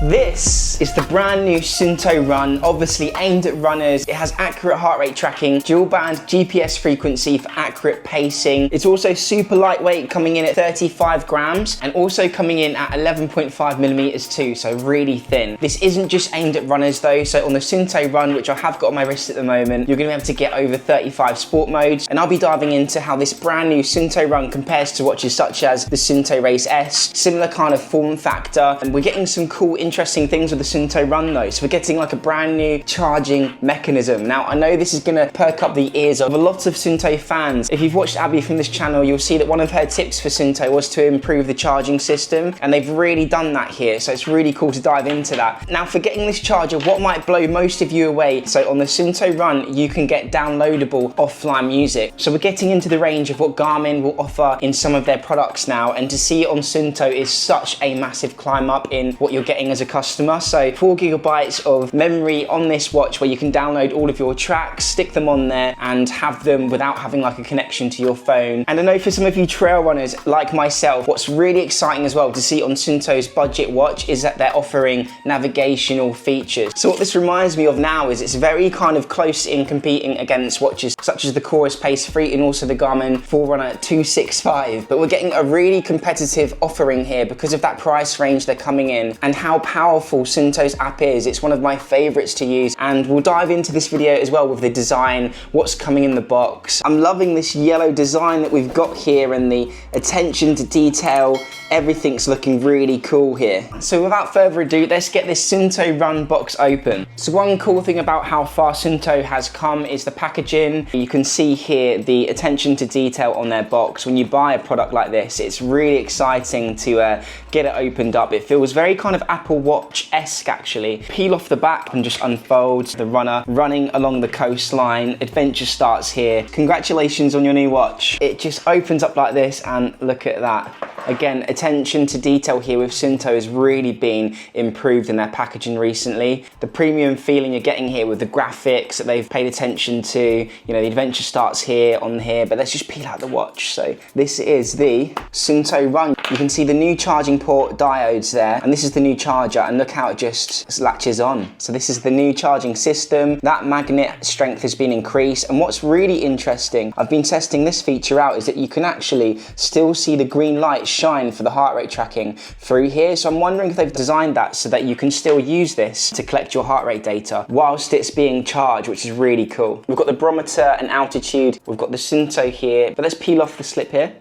This is the brand new Suunto RUN, obviously aimed at runners. It has accurate heart rate tracking, dual band GPS frequency for accurate pacing. It's also super lightweight, coming in at 35 grams and also coming in at 11.5 millimeters too, so really thin. This isn't just aimed at runners though, so on the Suunto RUN, which I have got on my wrist at the moment, you're gonna be able to get over 35 sport modes, and I'll be diving into how this brand new Suunto RUN compares to watches such as the Suunto Race S, similar kind of form factor, and we're getting some cool, interesting things with the Suunto RUN though. So we're getting like a brand new charging mechanism. Now I know this is gonna perk up the ears of a lot of Suunto fans. If you've watched Abby from this channel, you'll see that one of her tips for Suunto was to improve the charging system, and they've really done that here, so it's really cool to dive into that. Now for getting this charger, what might blow most of you away, so on the Suunto RUN you can get downloadable offline music. So we're getting into the range of what Garmin will offer in some of their products now, and to see it on Suunto is such a massive climb up in what you're getting as a customer. So 4 gigabytes of memory on this watch where you can download all of your tracks, stick them on there and have them without having like a connection to your phone. And I know for some of you trail runners like myself, what's really exciting as well to see on Suunto's budget watch is that they're offering navigational features. So what this reminds me of now is it's very kind of close in competing against watches such as the Chorus Pace 3 and also the Garmin Forerunner 265. But we're getting a really competitive offering here because of that price range they're coming in and how powerful Suunto's app is. It's one of my favorites to use, and we'll dive into this video as well with the design, what's coming in the box. I'm loving this yellow design that we've got here and the attention to detail. Everything's looking really cool here. So without further ado, let's get this Suunto RUN box open. So one cool thing about how far Suunto has come is the packaging. You can see here the attention to detail on their box. When you buy a product like this, it's really exciting to get it opened up. It feels very kind of Apple Watch-esque actually. Peel off the back and just unfolds the runner running along the coastline. Adventure starts here. Congratulations on your new watch. It just opens up like this and look at that. Again, attention to detail here with Suunto has really been improved in their packaging recently. The premium feeling you're getting here with the graphics that they've paid attention to, you know, the adventure starts here on here, but let's just peel out the watch. So this is the Suunto RUN. You can see the new charging port diodes there, and this is the new charger, and look how it just latches on. So this is the new charging system. That magnet strength has been increased, and what's really interesting, I've been testing this feature out, is that you can actually still see the green light shine for the heart rate tracking through here. So I'm wondering if they've designed that so that you can still use this to collect your heart rate data whilst it's being charged, which is really cool. We've got the barometer and altitude. We've got the Suunto here, but let's peel off the slip here.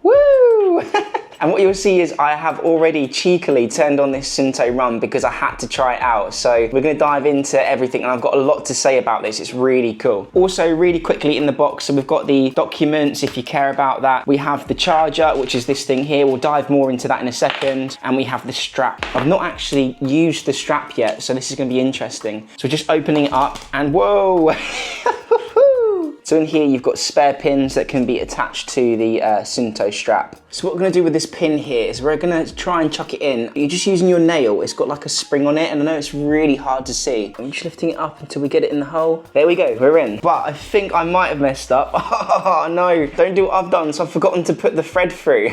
Woo! And what you'll see is I have already cheekily turned on this Suunto RUN because I had to try it out. So we're going to dive into everything, and I've got a lot to say about this. It's really cool. Also, really quickly in the box, so we've got the documents if you care about that. We have the charger, which is this thing here. We'll dive more into that in a second. And we have the strap. I've not actually used the strap yet, so this is going to be interesting. So we're just opening it up, and whoa! So in here you've got spare pins that can be attached to the Suunto strap. So what we're going to do with this pin here is we're going to try and chuck it in. You're just using your nail. It's got like a spring on it, and I know it's really hard to see. I'm just lifting it up until we get it in the hole. There we go, we're in. But I think I might have messed up. Oh no, don't do what I've done. So I've forgotten to put the thread through.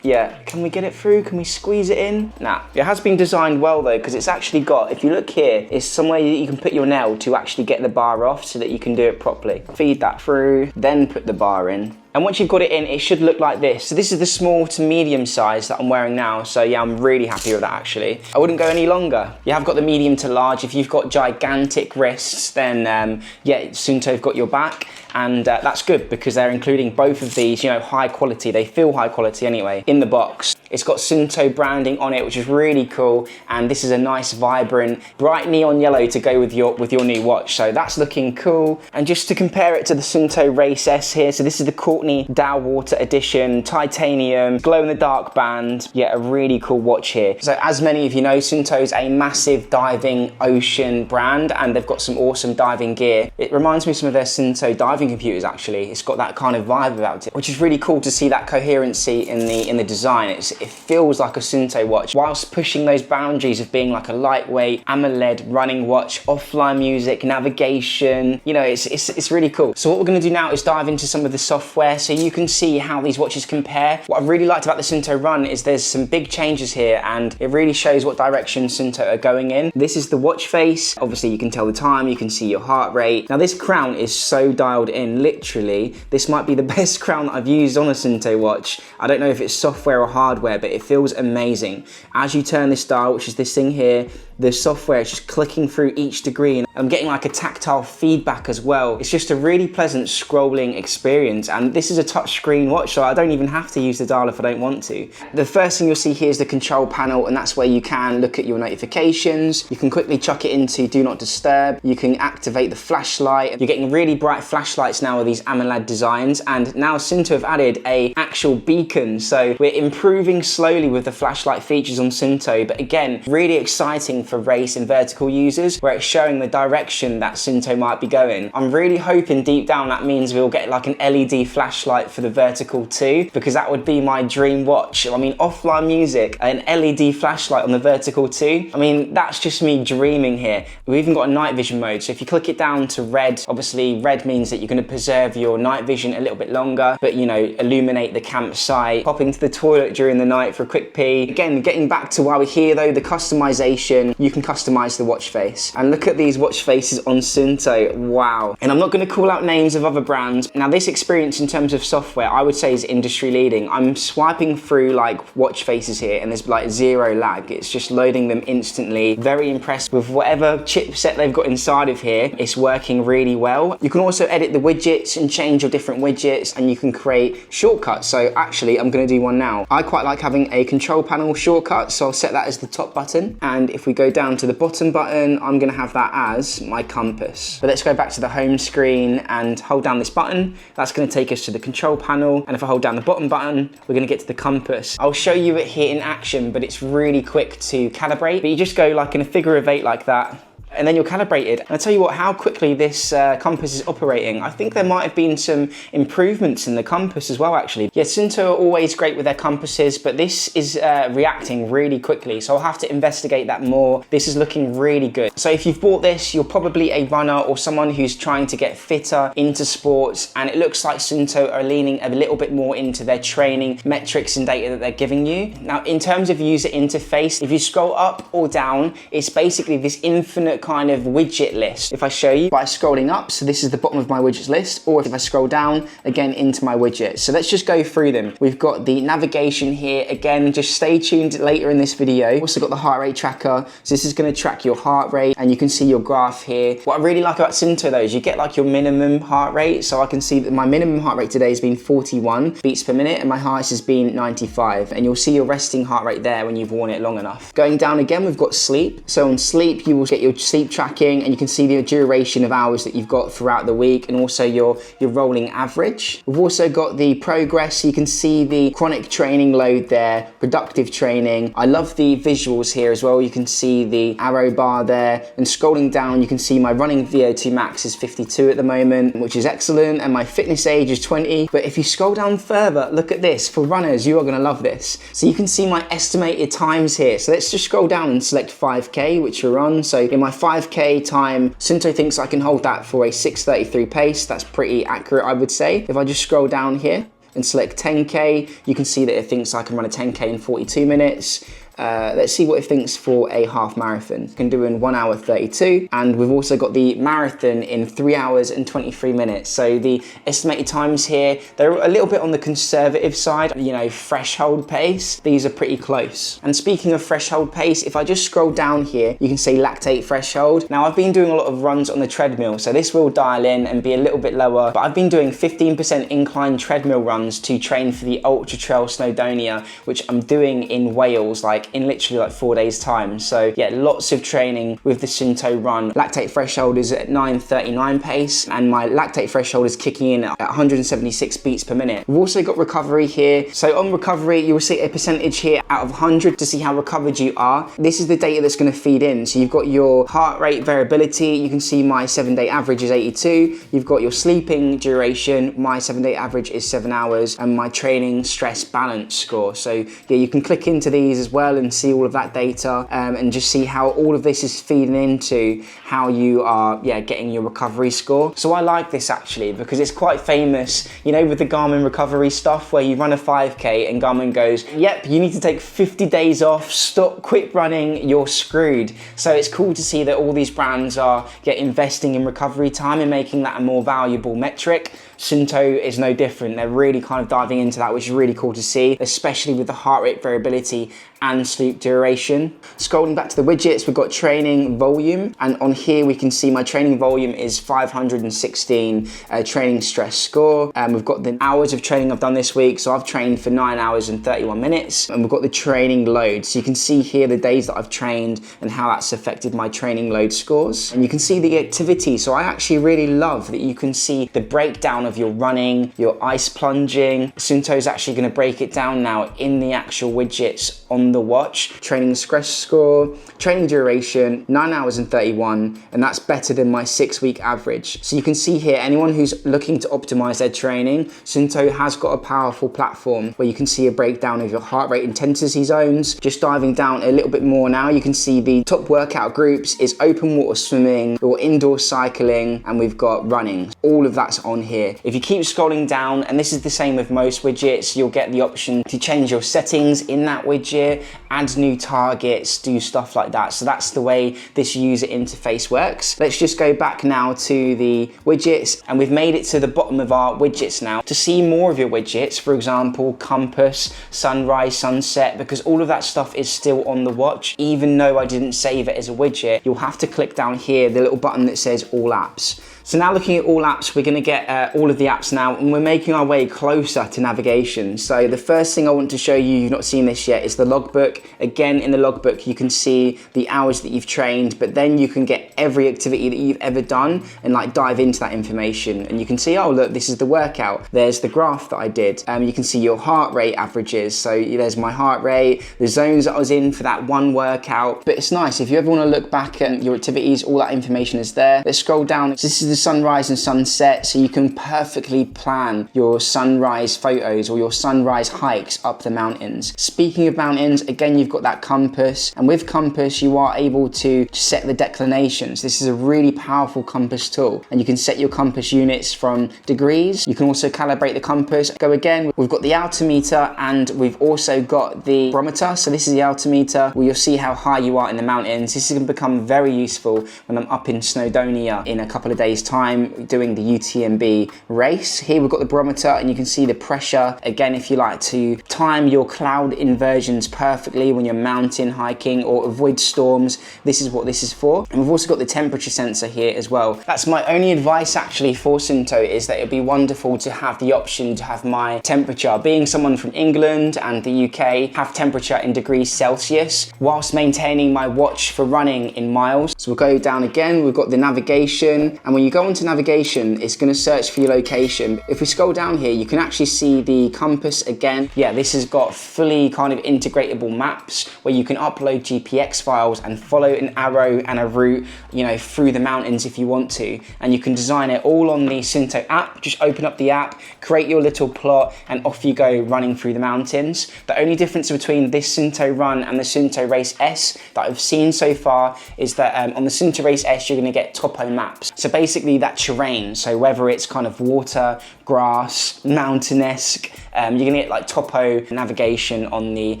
Yeah, can we get it through? Can we squeeze it in? Nah, it has been designed well though, because it's actually got, if you look here, it's somewhere that you can put your nail to actually get the bar off so that you can do it properly. Feed that through, then put the bar in. And once you've got it in, it should look like this. So this is the small to medium size that I'm wearing now. So yeah, I'm really happy with that actually. I wouldn't go any longer. You have got the medium to large. If you've got gigantic wrists, then yeah, Suunto have got your back. And that's good because they're including both of these, you know, high quality. They feel high quality anyway, in the box. It's got Suunto branding on it, which is really cool. And this is a nice, vibrant, bright neon yellow to go with your new watch. So that's looking cool. And just to compare it to the Suunto Race S here, so this is the Courtney Dow Water Edition, titanium, glow-in-the-dark band. Yeah, a really cool watch here. So as many of you know, Suunto is a massive diving ocean brand, and they've got some awesome diving gear. It reminds me of some of their Suunto diving driving computers actually. It's got that kind of vibe about it, which is really cool to see that coherency in the design. It feels like a Suunto watch, whilst pushing those boundaries of being like a lightweight AMOLED running watch, offline music, navigation. You know, it's really cool. So what we're gonna do now is dive into some of the software so you can see how these watches compare. What I really liked about the Suunto RUN is there's some big changes here, and it really shows what direction Suunto are going in. This is the watch face. Obviously you can tell the time, you can see your heart rate. Now this crown is so dialed in, literally. This might be the best crown that I've used on a Suunto watch. I don't know if it's software or hardware, but it feels amazing. As you turn this dial, which is this thing here, the software is just clicking through each degree, and I'm getting like a tactile feedback as well. It's just a really pleasant scrolling experience, and this is a touchscreen watch, so I don't even have to use the dial if I don't want to. The first thing you'll see here is the control panel, and that's where you can look at your notifications. You can quickly chuck it into do not disturb. You can activate the flashlight. You're getting really bright flashlights now with these AMOLED designs, and now Suunto have added a actual beacon, so we're improving slowly with the flashlight features on Suunto, but again, really exciting for race and vertical users, where it's showing the direction that Suunto might be going. I'm really hoping deep down that means we'll get like an LED flashlight for the vertical too, because that would be my dream watch. I mean, offline music, an LED flashlight on the vertical too. I mean, that's just me dreaming here. We've even got a night vision mode, so if you click it down to red, obviously red means that you're going to preserve your night vision a little bit longer, but you know, illuminate the campsite, popping to the toilet during the night for a quick pee. Again, getting back to why we're here though, the customization. You can customize the watch face, and look at these watch faces on Suunto. Wow. And I'm not going to call out names of other brands. Now this experience in terms of software, I would say is industry leading. I'm swiping through like watch faces here, and there's like zero lag. It's just loading them instantly. Very impressed with whatever chipset they've got inside of here. It's working really well. You can also edit the widgets and change your different widgets, and you can create shortcuts. So actually I'm going to do one now. I quite like having a control panel shortcut, so I'll set that as the top button, and if we go down to the bottom button, I'm going to have that as my compass. But let's go back to the home screen and hold down this button. That's going to take us to the control panel, and if I hold down the bottom button, we're going to get to the compass. I'll show you it here in action, but it's really quick to calibrate. But you just go like in a figure of 8 like that, and then you're calibrated. And I'll tell you what, how quickly this compass is operating. I think there might have been some improvements in the compass as well, actually. Yeah, Suunto are always great with their compasses, but this is reacting really quickly, so I'll have to investigate that more. This is looking really good. So if you've bought this, you're probably a runner or someone who's trying to get fitter into sports, and it looks like Suunto are leaning a little bit more into their training metrics and data that they're giving you. Now, in terms of user interface, if you scroll up or down, it's basically this infinite kind of widget list. If I show you by scrolling up, so this is the bottom of my widgets list, or if I scroll down again into my widgets. So let's just go through them. We've got the navigation here. Again, just stay tuned later in this video. Also got the heart rate tracker. So this is going to track your heart rate, and you can see your graph here. What I really like about Suunto though is you get like your minimum heart rate. So I can see that my minimum heart rate today has been 41 beats per minute, and my highest has been 95. And you'll see your resting heart rate there when you've worn it long enough. Going down again, we've got sleep. So on sleep, you will get your sleep tracking, and you can see the duration of hours that you've got throughout the week, and also your rolling average. We've also got the progress. So you can see the chronic training load there, productive training. I love the visuals here as well. You can see the arrow bar there, and scrolling down, you can see my running VO2 max is 52 at the moment, which is excellent, and my fitness age is 20. But if you scroll down further, look at this. For runners, you are going to love this. So you can see my estimated times here. So let's just scroll down and select 5K, which we're on. So in my 5K time, Suunto thinks I can hold that for a 6:33 pace. That's pretty accurate, I would say. If I just scroll down here and select 10K, you can see that it thinks I can run a 10K in 42 minutes. Let's see what it thinks for a half marathon. Can do in 1 hour 32, and we've also got the marathon in 3 hours and 23 minutes. So the estimated times here, they're a little bit on the conservative side, you know, threshold pace. These are pretty close. And speaking of threshold pace, if I just scroll down here, you can see lactate threshold. Now I've been doing a lot of runs on the treadmill, so this will dial in and be a little bit lower, but I've been doing 15% incline treadmill runs to train for the Ultra Trail Snowdonia, which I'm doing in Wales, like like in literally like 4 days time. So yeah, lots of training with the Suunto RUN. Lactate threshold is at 9:39 pace, and my lactate threshold is kicking in at 176 beats per minute. We've also got recovery here. So on recovery, you will see a percentage here out of 100 to see how recovered you are. This is the data that's going to feed in. So you've got your heart rate variability. You can see my 7-day average is 82. You've got your sleeping duration. My 7-day average is 7 hours, and my training stress balance score. So yeah, you can click into these as well and see all of that data, and just see how all of this is feeding into how you are getting your recovery score. So I like this actually because it's quite famous, you know, with the Garmin recovery stuff where you run a 5K and Garmin goes, yep, you need to take 50 days off, stop, quit running, you're screwed. So it's cool to see that all these brands are investing in recovery time and making that a more valuable metric. Suunto is no different. They're really kind of diving into that, which is really cool to see, especially with the heart rate variability and sleep duration. Scrolling back to the widgets, we've got training volume, and on here we can see my training volume is 516 training stress score. We've got the hours of training I've done this week, so I've trained for 9 hours and 31 minutes, and we've got the training load. So you can see here the days that I've trained and how that's affected my training load scores, and you can see the activity. So I actually really love that you can see the breakdown of your running, your ice plunging. Suunto is actually going to break it down now in the actual widgets on the watch. Training stress score, training duration, 9 hours and 31, and that's better than my 6-week average. So you can see here, anyone who's looking to optimize their training, Suunto has got a powerful platform where you can see a breakdown of your heart rate intensity zones. Just diving down a little bit more now, you can see the top workout groups is open water swimming or indoor cycling, and we've got running. All of that's on here. If you keep scrolling down, and this is the same with most widgets, you'll get the option to change your settings in that widget, add new targets, do stuff like that. So that's the way this user interface works. Let's just go back now to the widgets, and we've made it to the bottom of our widgets now. To see more of your widgets, for example, compass, sunrise, sunset, because all of that stuff is still on the watch, even though I didn't save it as a widget, you'll have to click down here, the little button that says all apps. So now looking at all apps, we're going to get all of the apps now, and we're making our way closer to navigation. So the first thing I want to show you, you've not seen this yet, is the logbook. Again, in the logbook, you can see the hours that you've trained, but then you can get every activity that you've ever done and like dive into that information. And you can see, oh look, this is the workout. There's the graph that I did. You can see your heart rate averages. So there's my heart rate, the zones that I was in for that one workout. But it's nice, if you ever want to look back at your activities, all that information is there. Let's scroll down. So this is the sunrise and sunset, so you can perfectly plan your sunrise photos or your sunrise hikes up the mountains. Speaking of mountains, again, you've got that compass, and with compass you are able to set the declinations. This is a really powerful compass tool, and you can set your compass units from degrees. You can also calibrate the compass. Go again, we've got the altimeter, and we've also got the barometer. So this is the altimeter, where you'll see how high you are in the mountains. This is going to become very useful when I'm up in Snowdonia in a couple of days time doing the UTMB race. Here we've got the barometer, and you can see the pressure. Again, if you like to time your cloud inversions perfectly when you're mountain hiking or avoid storms, this is what this is for. And we've also got the temperature sensor here as well. That's my only advice actually for Suunto, is that it'd be wonderful to have the option to have my temperature, being someone from England and the UK, have temperature in degrees Celsius whilst maintaining my watch for running in miles. So we'll go down again, we've got the navigation, and when you go onto navigation, it's going to search for your location. If we scroll down here, you can actually see the compass again. Yeah, this has got fully kind of integratable maps where you can upload GPX files and follow an arrow and a route, you know, through the mountains if you want to. And you can design it all on the Suunto app. Just open up the app, create your little plot, and off you go running through the mountains. The only difference between this Suunto Run and the Suunto Race S that I've seen so far is that on the Suunto Race S, you're going to get topo maps. So basically that terrain, so whether it's kind of water, grass, mountain-esque, you're going to get like topo navigation on the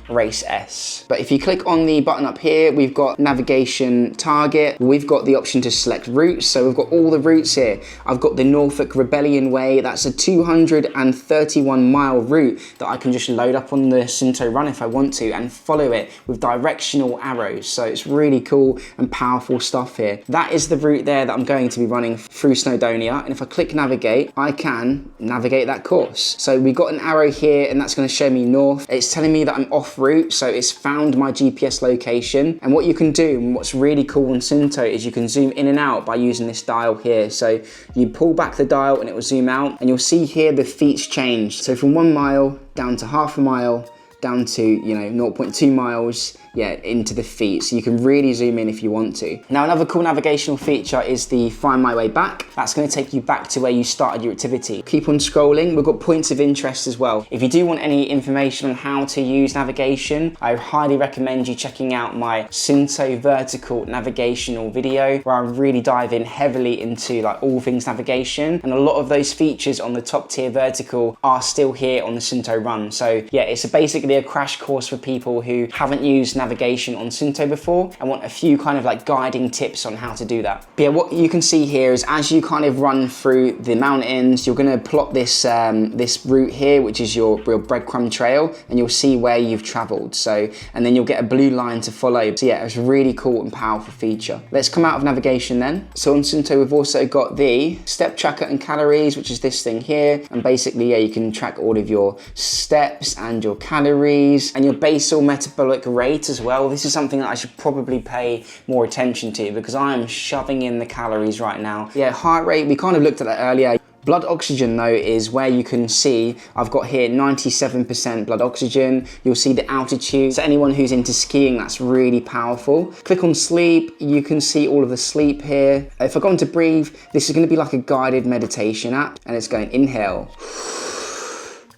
Race S. But if you click on the button up here, we've got navigation target. We've got the option to select routes. So we've got all the routes here. I've got the Norfolk Rebellion Way. That's a 231-mile route that I can just load up on the Suunto Run if I want to and follow it with directional arrows. So it's really cool and powerful stuff here. That is the route there that I'm going to be running through Snowdonia. And if I click navigate, I can navigate that course. So we've got an arrow arrow here, and that's going to show me north. It's telling me that I'm off route, so it's found my GPS location. And what you can do, and what's really cool on Suunto, is you can zoom in and out by using this dial here. So you pull back the dial and it will zoom out, and you'll see here the feet's changed. So from 1 mile down to half a mile, down to, you know, 0.2 miles, yeah, into the feet. So you can really zoom in if you want to. Now, another cool navigational feature is the Find My Way Back. That's going to take you back to where you started your activity. Keep on scrolling. We've got points of interest as well. If you do want any information on how to use navigation, I highly recommend you checking out my Suunto vertical navigational video, where I really dive in heavily into like all things navigation. And a lot of those features on the top tier vertical are still here on the Suunto Run. So yeah, it's basically a crash course for people who haven't used navigation on Suunto before and want a few kind of like guiding tips on how to do that. But yeah, what you can see here is as you kind of run through the mountains, you're going to plot this this route here, which is your real breadcrumb trail, and you'll see where you've traveled. So, and then you'll get a blue line to follow. So yeah, it's a really cool and powerful feature. Let's come out of navigation then. So on Suunto, we've also got the step tracker and calories, which is this thing here. And basically, yeah, you can track all of your steps and your calories and your basal metabolic rate as well. This is something that I should probably pay more attention to because I am shoving in the calories right now. Yeah, heart rate, we kind of looked at that earlier. Blood oxygen though is where you can see I've got here 97% blood oxygen. You'll see the altitude. So anyone who's into skiing, that's really powerful. Click on sleep, you can see all of the sleep here. If I go on to breathe, this is going to be like a guided meditation app, and it's going inhale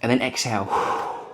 and then exhale.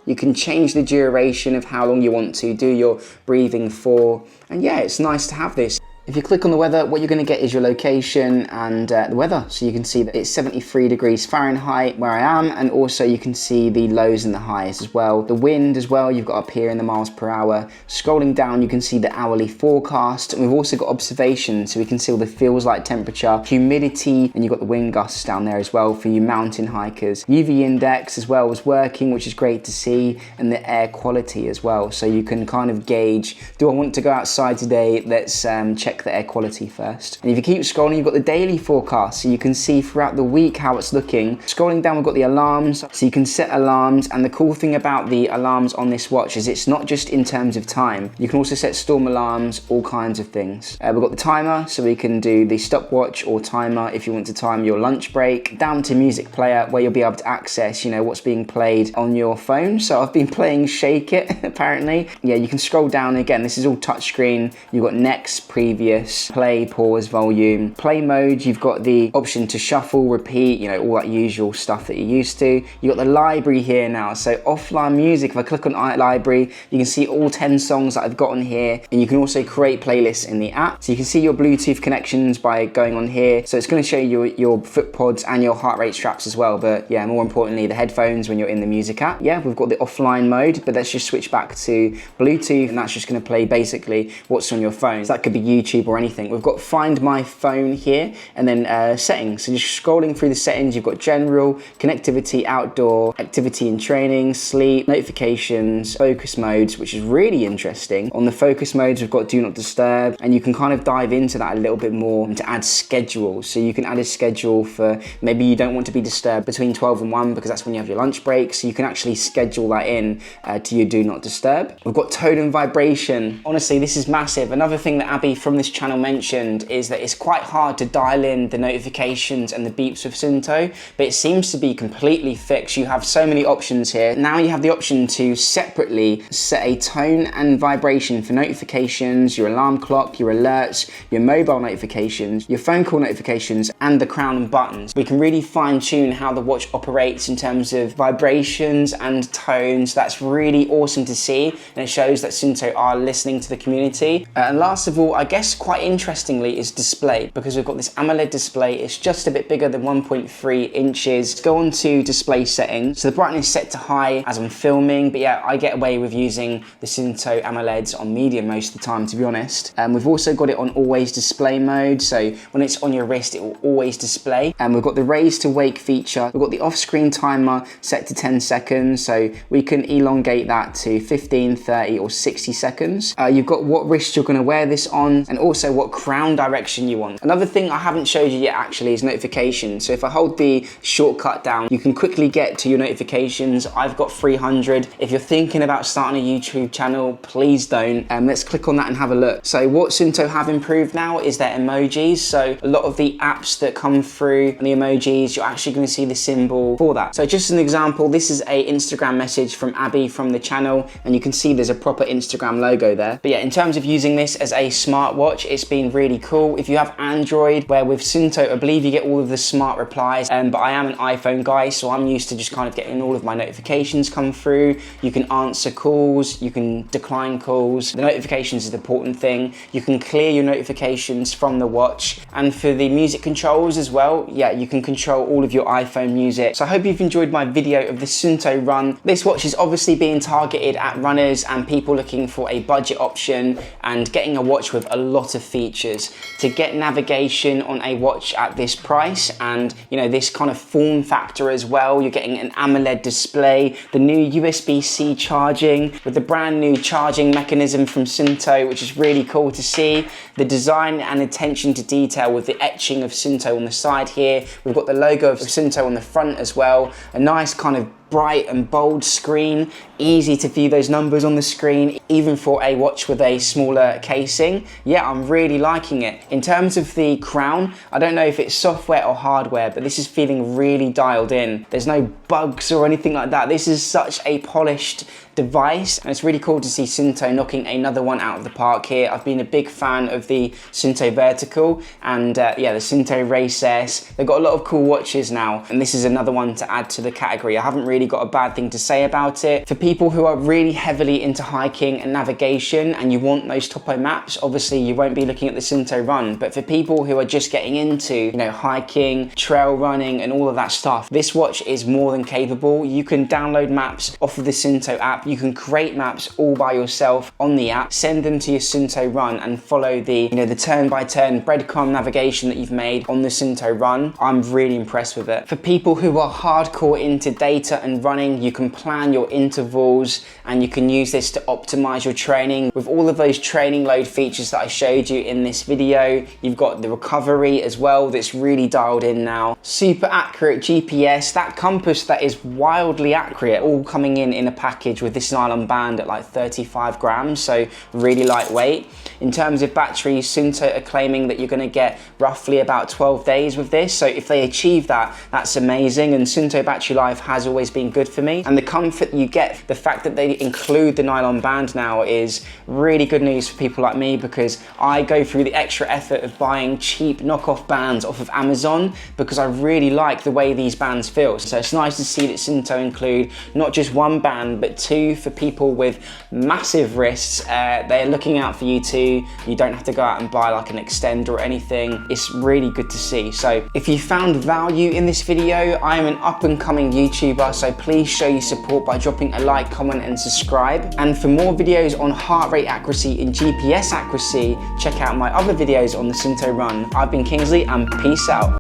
You can change the duration of how long you want to do your breathing for. And yeah, it's nice to have this. If you click on the weather, what you're going to get is your location and the weather. So you can see that it's 73 degrees Fahrenheit where I am, and also you can see the lows and the highs as well. The wind as well, you've got up here in the miles per hour. Scrolling down, you can see the hourly forecast. And we've also got observation, so we can see all the feels like temperature, humidity, and you've got the wind gusts down there as well for you mountain hikers. UV index as well is working, which is great to see, and the air quality as well. So you can kind of gauge, do I want to go outside today? Let's check the air quality first. And if you keep scrolling, you've got the daily forecast, so you can see throughout the week how it's looking. Scrolling down, we've got the alarms, so you can set alarms. And the cool thing about the alarms on this watch is it's not just in terms of time. You can also set storm alarms, all kinds of things. We've got the timer, so we can do the stopwatch or timer if you want to time your lunch break. Down to music player, where you'll be able to access, you know, what's being played on your phone. So I've been playing Shake It apparently. Yeah, you can scroll down again. This is all touchscreen. You've got next, previous, play, pause, volume. Play mode, you've got the option to shuffle, repeat, you know, all that usual stuff that you're used to. You've got the library here now, so offline music. If I click on library, you can see all 10 songs that I've got on here, and you can also create playlists in the app. So you can see your Bluetooth connections by going on here. So it's going to show you your foot pods and your heart rate straps as well, but yeah, more importantly, the headphones when you're in the music app. Yeah, we've got the offline mode, but let's just switch back to Bluetooth, and that's just going to play basically what's on your phone. So that could be YouTube or anything. We've got Find My Phone here, and then settings. So just scrolling through the settings, you've got general, connectivity, outdoor, activity and training, sleep, notifications, focus modes, which is really interesting. On the focus modes, we've got do not disturb, and you can kind of dive into that a little bit more to add schedules. So you can add a schedule for maybe you don't want to be disturbed between 12 and 1 because that's when you have your lunch break. So you can actually schedule that in to your do not disturb. We've got tone and vibration. Honestly, this is massive. Another thing that Abby from this channel mentioned is that it's quite hard to dial in the notifications and the beeps with Suunto, but it seems to be completely fixed. You have so many options here. Now you have the option to separately set a tone and vibration for notifications, your alarm clock, your alerts, your mobile notifications, your phone call notifications, and the crown and buttons. We can really fine tune how the watch operates in terms of vibrations and tones. That's really awesome to see, and it shows that Suunto are listening to the community. And last of all, I guess quite interestingly, is display, because we've got this AMOLED display. It's just a bit bigger than 1.3 inches. Let's go on to display settings. So the brightness set to high as I'm filming, but yeah, I get away with using the Suunto AMOLEDs on medium most of the time, to be honest. We've also got it on always display mode, so when it's on your wrist, it will always display. And we've got the raise to wake feature. We've got the off-screen timer set to 10 seconds, so we can elongate that to 15, 30, or 60 seconds. You've got what wrist you're going to wear this on, and and also what crown direction you want. Another thing I haven't showed you yet actually is notifications. So if I hold the shortcut down, you can quickly get to your notifications. I've got 300. If you're thinking about starting a YouTube channel, please don't. Let's click on that and have a look. So what Suunto have improved now is their emojis. So a lot of the apps that come through and the emojis, you're actually going to see the symbol for that. So just an example, this is a Instagram message from Abby from the channel, and you can see there's a proper Instagram logo there. But yeah, in terms of using this as a smartwatch, it's been really cool. If you have Android, where with Suunto, I believe you get all of the smart replies, but I am an iPhone guy, so I'm used to just kind of getting all of my notifications come through. You can answer calls, you can decline calls. The notifications is the important thing. You can clear your notifications from the watch, and for the music controls as well, yeah, you can control all of your iPhone music. So I hope you've enjoyed my video of the Suunto RUN. This watch is obviously being targeted at runners and people looking for a budget option and getting a watch with a lot of features. To get navigation on a watch at this price and, you know, this kind of form factor as well, you're getting an AMOLED display, the new USB-C charging with the brand new charging mechanism from Suunto, which is really cool to see. The design and attention to detail with the etching of Suunto on the side here. We've got the logo of Suunto on the front as well. A nice kind of bright and bold screen, easy to view those numbers on the screen, even for a watch with a smaller casing. Yeah, I'm really liking it. In terms of the crown, I don't know if it's software or hardware, but this is feeling really dialed in. There's no bugs or anything like that. This is such a polished device, and it's really cool to see Suunto knocking another one out of the park here. I've been a big fan of the Suunto Vertical and yeah, the Suunto Race S. They've got a lot of cool watches now, and this is another one to add to the category. I haven't really got a bad thing to say about it. For people who are really heavily into hiking and navigation and you want those topo maps, obviously you won't be looking at the Suunto RUN, but for people who are just getting into, you know, hiking, trail running and all of that stuff, this watch is more than capable. You can download maps off of the Suunto app. You can create maps all by yourself on the app, send them to your Suunto RUN and follow the, you know, the turn-by-turn breadcrumb navigation that you've made on the Suunto RUN. I'm really impressed with it. For people who are hardcore into data and running, you can plan your intervals and you can use this to optimize your training. With all of those training load features that I showed you in this video, you've got the recovery as well that's really dialed in now. Super accurate GPS, that compass that is wildly accurate, all coming in a package with this nylon band at like 35 grams, so really lightweight. In terms of batteries, Suunto are claiming that you're going to get roughly about 12 days with this, so if they achieve that, that's amazing, and Suunto battery life has always been good for me. And the comfort you get, the fact that they include the nylon band now is really good news for people like me, because I go through the extra effort of buying cheap knockoff bands off of Amazon because I really like the way these bands feel. So it's nice to see that Suunto include not just one band but two for people with massive wrists. They're looking out for you too. You don't have to go out and buy like an extender or anything. It's really good to see. So if you found value in this video, I am an up and coming YouTuber, so please show your support by dropping a like, comment and subscribe. And for more videos on heart rate accuracy and GPS accuracy, check out my other videos on the Suunto RUN. I've been Kingsley and peace out.